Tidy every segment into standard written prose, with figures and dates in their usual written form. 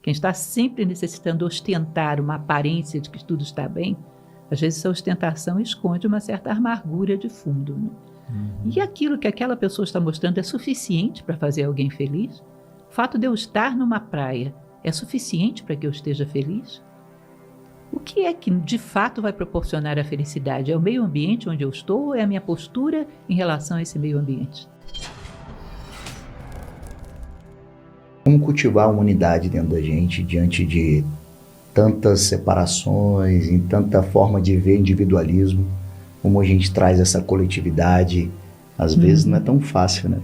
Quem está sempre necessitando ostentar uma aparência de que tudo está bem, às vezes essa ostentação esconde uma certa amargura de fundo, né? E aquilo que aquela pessoa está mostrando é suficiente para fazer alguém feliz? O fato de eu estar numa praia é suficiente para que eu esteja feliz? O que é que de fato vai proporcionar a felicidade? É o meio ambiente onde eu estou ou é a minha postura em relação a esse meio ambiente? Como cultivar uma unidade dentro da gente diante de tantas separações, em tanta forma de ver individualismo, como a gente traz essa coletividade, às vezes não é tão fácil, né?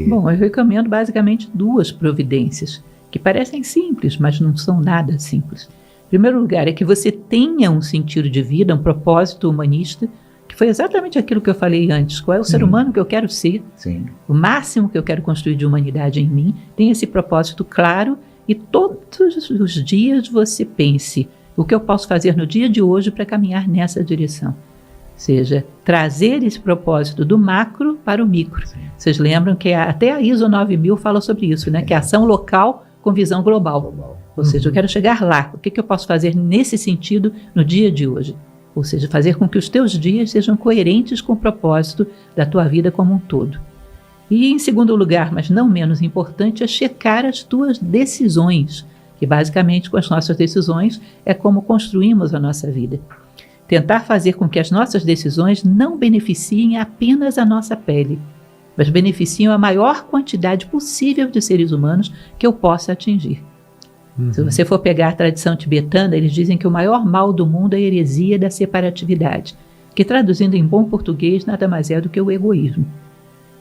Bom, eu recomendo basicamente 2 providências, que parecem simples, mas não são nada simples. Em primeiro lugar, é que você tenha um sentido de vida, um propósito humanista, que foi exatamente aquilo que eu falei antes. Qual é o ser humano que eu quero ser? Sim. O máximo que eu quero construir de humanidade em mim. Tem esse propósito claro e todos os dias você pense o que eu posso fazer no dia de hoje para caminhar nessa direção. Ou seja, trazer esse propósito do macro para o micro. Sim. Vocês lembram que até a ISO 9000 fala sobre isso, né? Que é ação local com visão global. Ou seja, eu quero chegar lá. O que eu posso fazer nesse sentido no dia de hoje? Ou seja, fazer com que os teus dias sejam coerentes com o propósito da tua vida como um todo. E em segundo lugar, mas não menos importante, é checar as tuas decisões, que basicamente com as nossas decisões é como construímos a nossa vida. Tentar fazer com que as nossas decisões não beneficiem apenas a nossa pele, mas beneficiem a maior quantidade possível de seres humanos que eu possa atingir. Se você for pegar a tradição tibetana, eles dizem que o maior mal do mundo é a heresia da separatividade, que traduzindo em bom português nada mais é do que o egoísmo.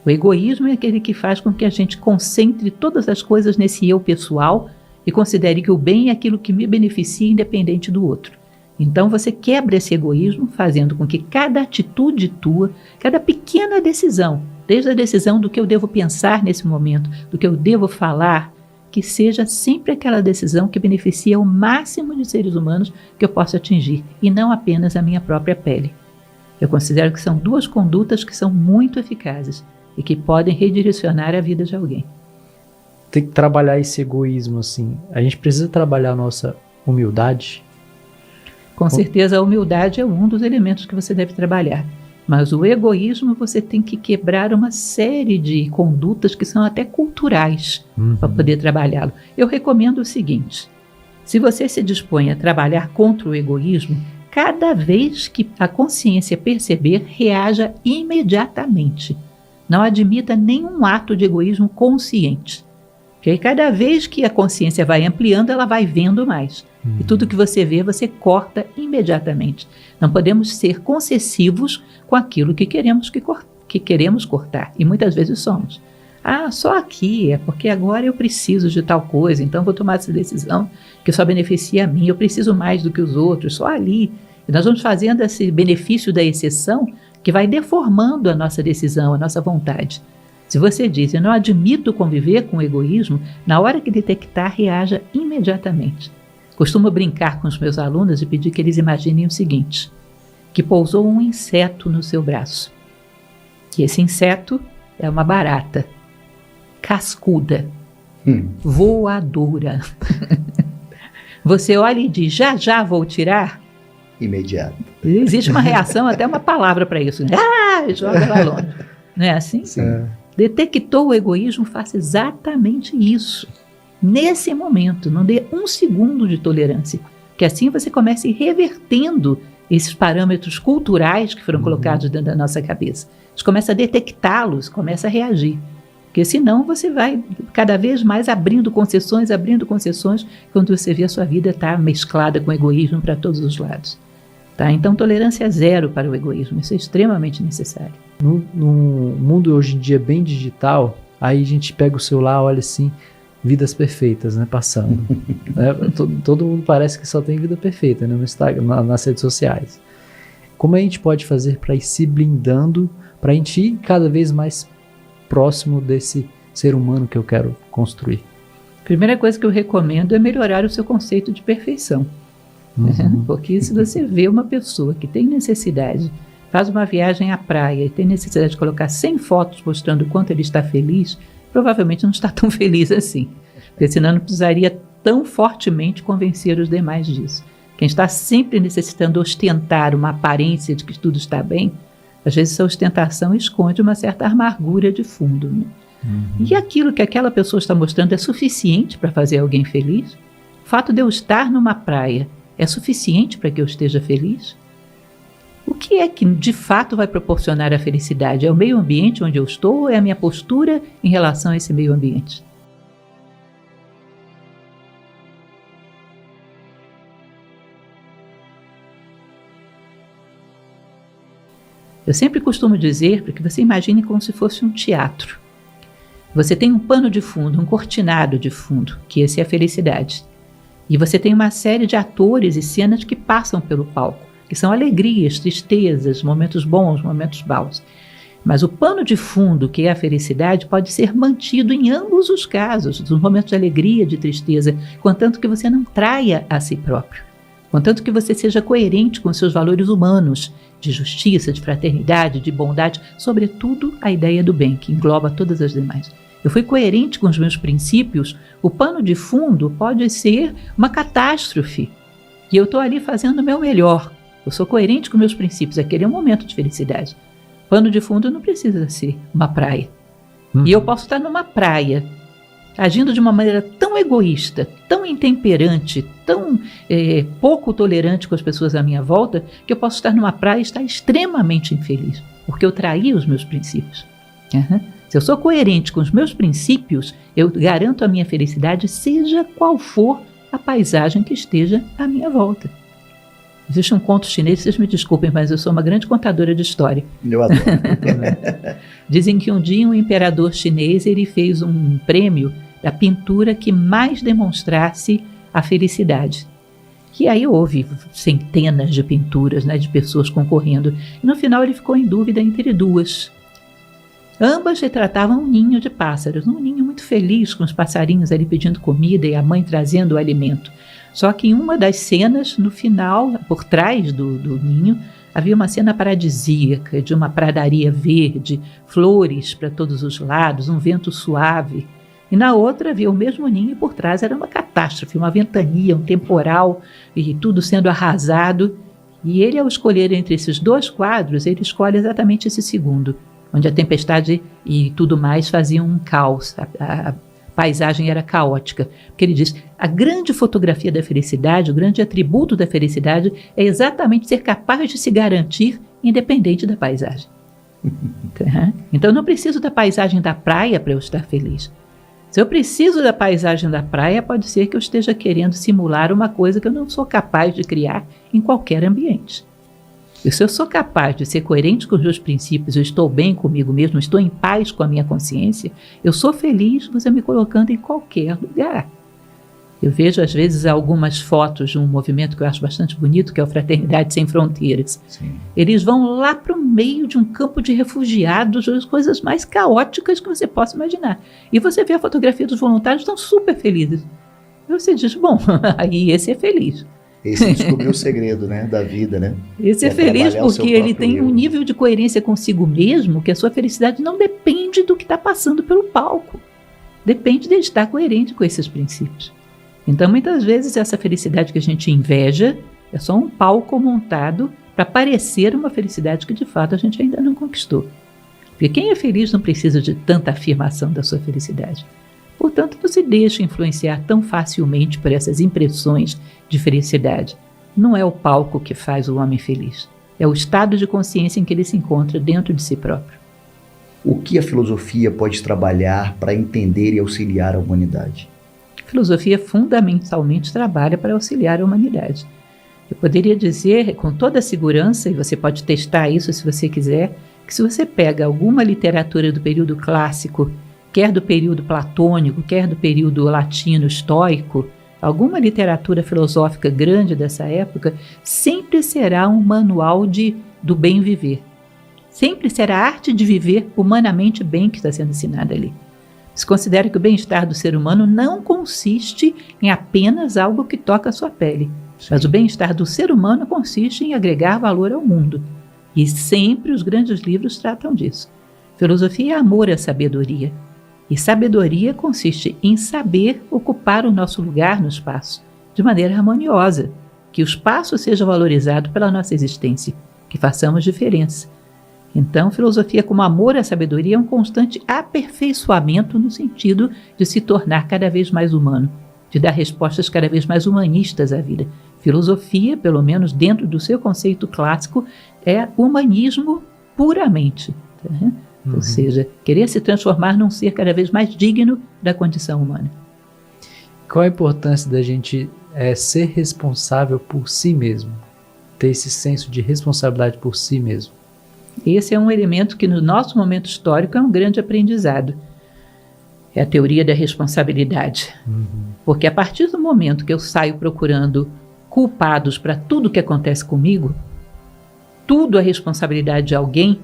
O egoísmo é aquele que faz com que a gente concentre todas as coisas nesse eu pessoal e considere que o bem é aquilo que me beneficia independente do outro. Então você quebra esse egoísmo fazendo com que cada atitude tua, cada pequena decisão, desde a decisão do que eu devo pensar nesse momento, do que eu devo falar, que seja sempre aquela decisão que beneficia o máximo de seres humanos que eu possa atingir, e não apenas a minha própria pele. Eu considero que são 2 condutas que são muito eficazes e que podem redirecionar a vida de alguém. Tem que trabalhar esse egoísmo, assim. A gente precisa trabalhar a nossa humildade. Com certeza a humildade é um dos elementos que você deve trabalhar. Mas o egoísmo você tem que quebrar uma série de condutas que são até culturais para poder trabalhá-lo. Eu recomendo o seguinte: se você se dispõe a trabalhar contra o egoísmo, cada vez que a consciência perceber, reaja imediatamente. Não admita nenhum ato de egoísmo consciente. Porque cada vez que a consciência vai ampliando, ela vai vendo mais. E tudo que você vê, você corta imediatamente. Não podemos ser concessivos com aquilo que queremos cortar. E muitas vezes somos. Ah, só aqui, é porque agora eu preciso de tal coisa, então vou tomar essa decisão que só beneficia a mim, eu preciso mais do que os outros, só ali. E nós vamos fazendo esse benefício da exceção que vai deformando a nossa decisão, a nossa vontade. Se você diz, eu não admito conviver com o egoísmo, na hora que detectar, reaja imediatamente. Costumo brincar com os meus alunos e pedir que eles imaginem o seguinte: que pousou um inseto no seu braço. Que esse inseto é uma barata, cascuda, voadora. Você olha e diz, já vou tirar? Imediato. Existe uma reação, até uma palavra para isso. Joga lá longe. Não é assim? Sim. Detectou o egoísmo, faça exatamente isso. Nesse momento, não dê 1 segundo de tolerância, que assim você comece revertendo esses parâmetros culturais que foram colocados dentro da nossa cabeça. Você começa a detectá-los, começa a reagir. Porque senão você vai cada vez mais abrindo concessões, quando você vê a sua vida estar mesclada com egoísmo para todos os lados. Tá? Então, tolerância zero para o egoísmo, isso é extremamente necessário. No mundo hoje em dia bem digital, aí a gente pega o celular, olha assim, vidas perfeitas, né, passando. Né? Todo mundo parece que só tem vida perfeita, né, no Instagram, nas redes sociais. Como a gente pode fazer para ir se blindando, para a gente ir cada vez mais próximo desse ser humano que eu quero construir? Primeira coisa que eu recomendo é melhorar o seu conceito de perfeição. Porque se você vê uma pessoa que tem necessidade, faz uma viagem à praia e tem necessidade de colocar 100 fotos mostrando o quanto ele está feliz, provavelmente não está tão feliz assim. Porque senão não precisaria tão fortemente convencer os demais disso. Quem está sempre necessitando ostentar uma aparência de que tudo está bem, às vezes essa ostentação esconde uma certa amargura de fundo, né? E aquilo que aquela pessoa está mostrando é suficiente para fazer alguém feliz? O fato de eu estar numa praia é suficiente para que eu esteja feliz? O que é que de fato vai proporcionar a felicidade? É o meio ambiente onde eu estou ou é a minha postura em relação a esse meio ambiente? Eu sempre costumo dizer para que você imagine como se fosse um teatro. Você tem um pano de fundo, um cortinado de fundo, que esse é a felicidade. E você tem uma série de atores e cenas que passam pelo palco, que são alegrias, tristezas, momentos bons, momentos maus. Mas o pano de fundo, que é a felicidade, pode ser mantido em ambos os casos, nos momentos de alegria, de tristeza, contanto que você não traia a si próprio, contanto que você seja coerente com seus valores humanos, de justiça, de fraternidade, de bondade, sobretudo a ideia do bem, que engloba todas as demais. Eu fui coerente com os meus princípios, o pano de fundo pode ser uma catástrofe, e eu estou ali fazendo o meu melhor. Eu sou coerente com meus princípios, aquele é um momento de felicidade. Pano de fundo não precisa ser uma praia. E eu posso estar numa praia, agindo de uma maneira tão egoísta, tão intemperante, tão pouco tolerante com as pessoas à minha volta, que eu posso estar numa praia e estar extremamente infeliz, porque eu traí os meus princípios. Se eu sou coerente com os meus princípios, eu garanto a minha felicidade, seja qual for a paisagem que esteja à minha volta. Existe um conto chinês, vocês me desculpem, mas eu sou uma grande contadora de história. Eu adoro. Dizem que um dia um imperador chinês ele fez um prêmio da pintura que mais demonstrasse a felicidade. E aí houve centenas de pinturas, né, de pessoas concorrendo. E no final ele ficou em dúvida entre duas. Ambas retratavam um ninho de pássaros, um ninho muito feliz, com os passarinhos ali pedindo comida e a mãe trazendo o alimento. Só que em uma das cenas, no final, por trás do ninho, havia uma cena paradisíaca, de uma pradaria verde, flores para todos os lados, um vento suave. E na outra havia o mesmo ninho e por trás era uma catástrofe, uma ventania, um temporal e tudo sendo arrasado. E ele, ao escolher entre esses dois quadros, ele escolhe exatamente esse segundo, onde a tempestade e tudo mais faziam um caos, a paisagem era caótica. Porque ele diz, a grande fotografia da felicidade, o grande atributo da felicidade é exatamente ser capaz de se garantir independente da paisagem. Então eu não preciso da paisagem da praia para eu estar feliz. Se eu preciso da paisagem da praia, pode ser que eu esteja querendo simular uma coisa que eu não sou capaz de criar em qualquer ambiente. E se eu sou capaz de ser coerente com os meus princípios, eu estou bem comigo mesmo, estou em paz com a minha consciência, eu sou feliz você me colocando em qualquer lugar. Eu vejo às vezes algumas fotos de um movimento que eu acho bastante bonito, que é o Fraternidade Sem Fronteiras. Sim. Eles vão lá para o meio de um campo de refugiados, as coisas mais caóticas que você possa imaginar. E você vê a fotografia dos voluntários, estão super felizes. E você diz, bom, aí esse é feliz. Esse descobriu o segredo, né, da vida, né? Esse é feliz porque ele tem um nível de coerência consigo mesmo, que a sua felicidade não depende do que está passando pelo palco. Depende de estar coerente com esses princípios. Então, muitas vezes, essa felicidade que a gente inveja é só um palco montado para parecer uma felicidade que, de fato, a gente ainda não conquistou. Porque quem é feliz não precisa de tanta afirmação da sua felicidade. Portanto, não se deixe influenciar tão facilmente por essas impressões de felicidade. Não é o palco que faz o homem feliz. É o estado de consciência em que ele se encontra dentro de si próprio. O que a filosofia pode trabalhar para entender e auxiliar a humanidade? A filosofia fundamentalmente trabalha para auxiliar a humanidade. Eu poderia dizer com toda a segurança, e você pode testar isso se você quiser, que se você pega alguma literatura do período clássico, quer do período platônico, quer do período latino estoico, alguma literatura filosófica grande dessa época, sempre será um manual do bem viver. Sempre será a arte de viver humanamente bem que está sendo ensinada ali. Se considera que o bem-estar do ser humano não consiste em apenas algo que toca a sua pele, mas o bem-estar do ser humano consiste em agregar valor ao mundo. E sempre os grandes livros tratam disso. Filosofia é amor à sabedoria. E sabedoria consiste em saber ocupar o nosso lugar no espaço, de maneira harmoniosa, que o espaço seja valorizado pela nossa existência, que façamos diferença. Então, filosofia como amor à sabedoria é um constante aperfeiçoamento no sentido de se tornar cada vez mais humano, de dar respostas cada vez mais humanistas à vida. Filosofia, pelo menos dentro do seu conceito clássico, é humanismo puramente. Tá? Ou seja, querer se transformar num ser cada vez mais digno da condição humana. Qual a importância da gente ser responsável por si mesmo? Ter esse senso de responsabilidade por si mesmo? Esse é um elemento que no nosso momento histórico é um grande aprendizado. É a teoria da responsabilidade. Porque a partir do momento que eu saio procurando culpados para tudo que acontece comigo, tudo é responsabilidade de alguém.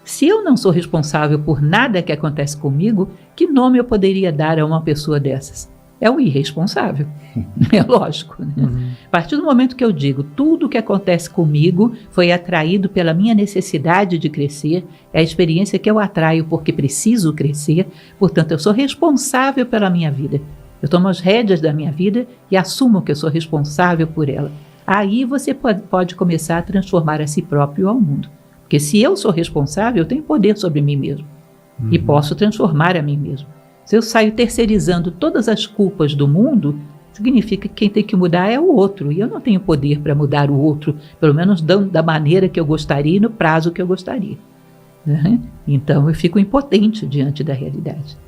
Se eu não sou responsável por nada que acontece comigo, que nome eu poderia dar a uma pessoa dessas? É um irresponsável. É lógico. Né? A partir do momento que eu digo tudo o que acontece comigo foi atraído pela minha necessidade de crescer, é a experiência que eu atraio porque preciso crescer, portanto eu sou responsável pela minha vida. Eu tomo as rédeas da minha vida e assumo que eu sou responsável por ela. Aí você pode começar a transformar a si próprio ao mundo. Porque se eu sou responsável, eu tenho poder sobre mim mesmo. E posso transformar a mim mesmo. Se eu saio terceirizando todas as culpas do mundo, significa que quem tem que mudar é o outro. E eu não tenho poder para mudar o outro, pelo menos da maneira que eu gostaria e no prazo que eu gostaria. Né? Então eu fico impotente diante da realidade.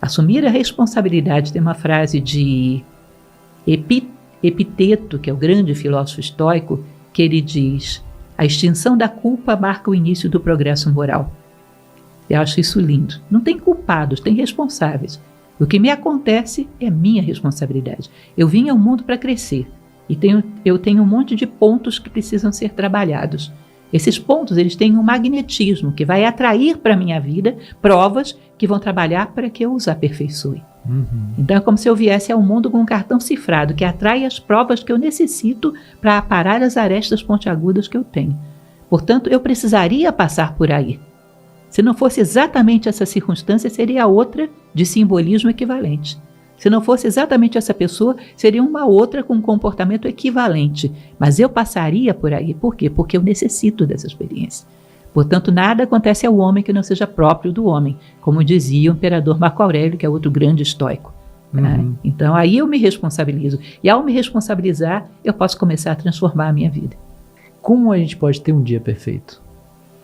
Assumir a responsabilidade, tem uma frase de Epiteto, que é o grande filósofo estoico, que ele diz: a extinção da culpa marca o início do progresso moral. Eu acho isso lindo. Não tem culpados, tem responsáveis. O que me acontece é minha responsabilidade. Eu vim ao mundo para crescer e eu tenho um monte de pontos que precisam ser trabalhados. Esses pontos, eles têm um magnetismo que vai atrair para a minha vida provas que vão trabalhar para que eu os aperfeiçoe. Então é como se eu viesse ao mundo com um cartão cifrado que atrai as provas que eu necessito para aparar as arestas pontiagudas que eu tenho. Portanto, eu precisaria passar por aí. Se não fosse exatamente essa circunstância, seria outra de simbolismo equivalente. Se não fosse exatamente essa pessoa, seria uma outra com um comportamento equivalente. Mas eu passaria por aí. Por quê? Porque eu necessito dessa experiência. Portanto, nada acontece ao homem que não seja próprio do homem, como dizia o imperador Marco Aurélio, que é outro grande estoico. Então, aí eu me responsabilizo. E ao me responsabilizar, eu posso começar a transformar a minha vida. Como a gente pode ter um dia perfeito?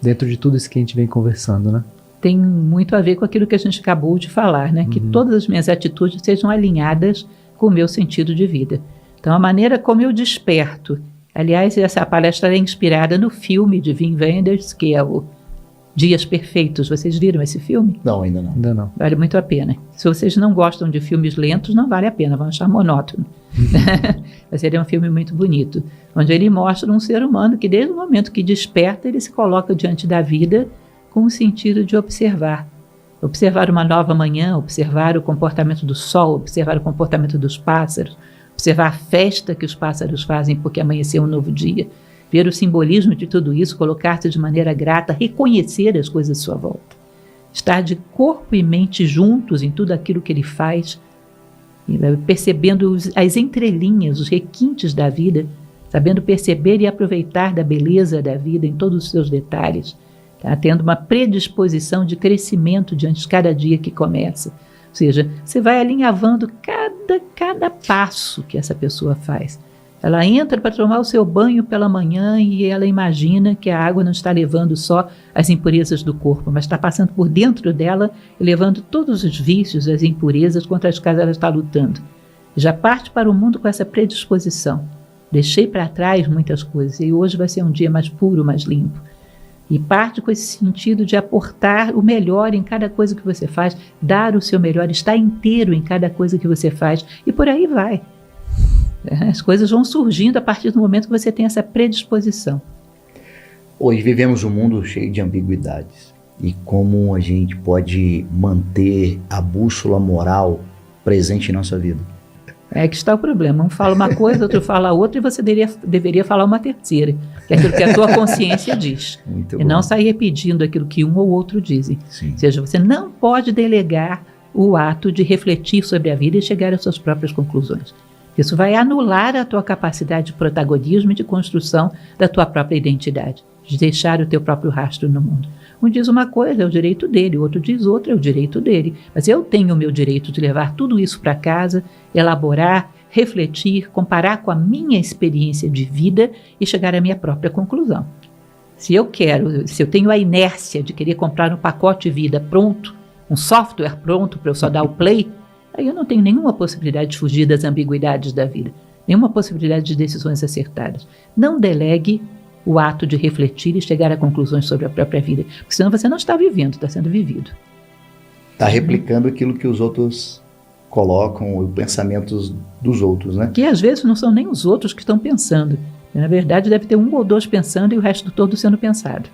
Dentro de tudo isso que a gente vem conversando, né? Tem muito a ver com aquilo que a gente acabou de falar, né? Que todas as minhas atitudes sejam alinhadas com o meu sentido de vida. Então, a maneira como eu desperto. Aliás, essa palestra é inspirada no filme de Wim Wenders, que é o Dias Perfeitos. Vocês viram esse filme? Não, ainda não. Ainda não. Vale muito a pena. Se vocês não gostam de filmes lentos, não vale a pena, vão achar monótono. Mas ele é um filme muito bonito, onde ele mostra um ser humano que desde o momento que desperta, ele se coloca diante da vida com o sentido de observar. Observar uma nova manhã, observar o comportamento do sol, observar o comportamento dos pássaros, observar a festa que os pássaros fazem porque amanheceu um novo dia, ver o simbolismo de tudo isso, colocar-se de maneira grata, reconhecer as coisas à sua volta. Estar de corpo e mente juntos em tudo aquilo que ele faz, percebendo as entrelinhas, os requintes da vida, sabendo perceber e aproveitar da beleza da vida em todos os seus detalhes, tá? Tendo uma predisposição de crescimento diante de cada dia que começa. Ou seja, você vai alinhavando cada passo que essa pessoa faz. Ela entra para tomar o seu banho pela manhã e ela imagina que a água não está levando só as impurezas do corpo, mas está passando por dentro dela e levando todos os vícios, as impurezas contra as quais ela está lutando. Já parte para o mundo com essa predisposição. Deixei para trás muitas coisas e hoje vai ser um dia mais puro, mais limpo. E parte com esse sentido de aportar o melhor em cada coisa que você faz, dar o seu melhor, estar inteiro em cada coisa que você faz e por aí vai. As coisas vão surgindo a partir do momento que você tem essa predisposição. Hoje vivemos um mundo cheio de ambiguidades. E como a gente pode manter a bússola moral presente em nossa vida? É que está o problema. Um fala uma coisa, outro fala outra e você deveria falar uma terceira. Que é aquilo que a tua consciência diz. Muito e bom. não sair repetindo aquilo que um ou outro dizem. Sim. Ou seja, você não pode delegar o ato de refletir sobre a vida e chegar às suas próprias conclusões. Isso vai anular a tua capacidade de protagonismo e de construção da tua própria identidade, de deixar o teu próprio rastro no mundo. Um diz uma coisa, é o direito dele, o outro diz outra, é o direito dele. Mas eu tenho o meu direito de levar tudo isso para casa, elaborar, refletir, comparar com a minha experiência de vida e chegar à minha própria conclusão. Se eu tenho a inércia de querer comprar um pacote de vida pronto, um software pronto para eu só dar o play, aí eu não tenho nenhuma possibilidade de fugir das ambiguidades da vida, nenhuma possibilidade de decisões acertadas. Não delegue o ato de refletir e chegar a conclusões sobre a própria vida, porque senão você não está vivendo, está sendo vivido. Está replicando aquilo que os outros colocam, os pensamentos dos outros, né? Que às vezes não são nem os outros que estão pensando. Na verdade, deve ter um ou dois pensando e o resto todo sendo pensado.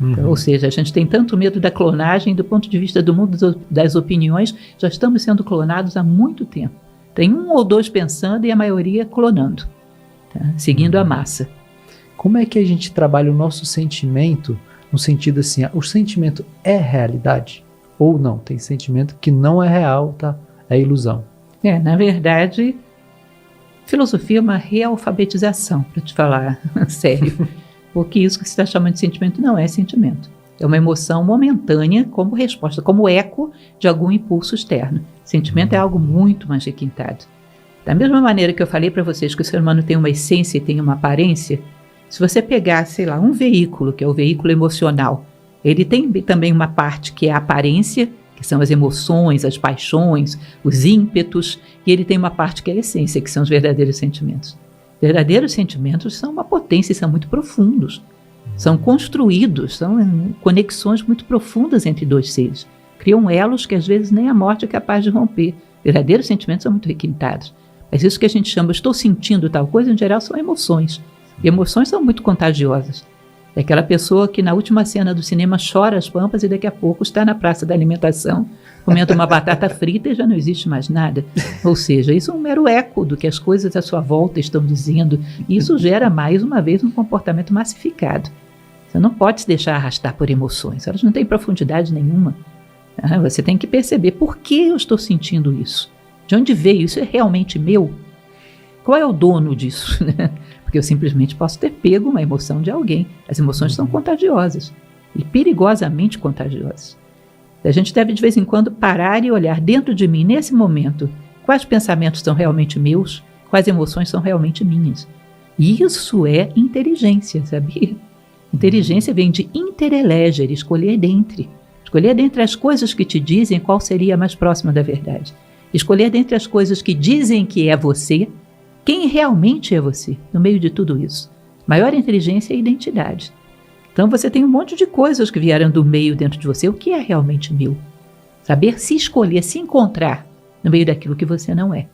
Então, ou seja, a gente tem tanto medo da clonagem, do ponto de vista do mundo das opiniões, já estamos sendo clonados há muito tempo. Tem um ou dois pensando e a maioria clonando, tá? Seguindo a massa. Como é que a gente trabalha o nosso sentimento, no sentido assim, o sentimento é realidade? Ou não? Tem sentimento que não é real, tá? É ilusão. Na verdade, filosofia é uma realfabetização, para te falar sério. Porque isso que você está chamando de sentimento não é sentimento. É uma emoção momentânea como resposta, como eco de algum impulso externo. Sentimento é algo muito mais requintado. Da mesma maneira que eu falei para vocês que o ser humano tem uma essência e tem uma aparência, se você pegar, sei lá, um veículo, que é o veículo emocional, ele tem também uma parte que é a aparência, que são as emoções, as paixões, os ímpetos, e ele tem uma parte que é a essência, que são os verdadeiros sentimentos. Verdadeiros sentimentos são uma potência e são muito profundos. São construídos, são conexões muito profundas entre dois seres. Criam elos que às vezes nem a morte é capaz de romper. Verdadeiros sentimentos são muito requintados. Mas isso que a gente chama, estou sentindo tal coisa, em geral são emoções. E emoções são muito contagiosas. É aquela pessoa que na última cena do cinema chora as pampas e daqui a pouco está na praça da alimentação comendo uma batata frita e já não existe mais nada. Ou seja, isso é um mero eco do que as coisas à sua volta estão dizendo. E isso gera, mais uma vez, um comportamento massificado. Você não pode se deixar arrastar por emoções. Elas não têm profundidade nenhuma. Você tem que perceber por que eu estou sentindo isso. De onde veio? Isso é realmente meu? Qual é o dono disso? Porque eu simplesmente posso ter pego uma emoção de alguém. As emoções são contagiosas e perigosamente contagiosas. A gente deve de vez em quando parar e olhar dentro de mim, nesse momento, quais pensamentos são realmente meus, quais emoções são realmente minhas. Isso é inteligência, sabia? Inteligência vem de intereleger, escolher dentre. Escolher dentre as coisas que te dizem qual seria a mais próxima da verdade. Escolher dentre as coisas que dizem que é você, quem realmente é você, no meio de tudo isso. Maior inteligência é a identidade. Então você tem um monte de coisas que vieram do meio dentro de você. O que é realmente meu? Saber se escolher, se encontrar no meio daquilo que você não é.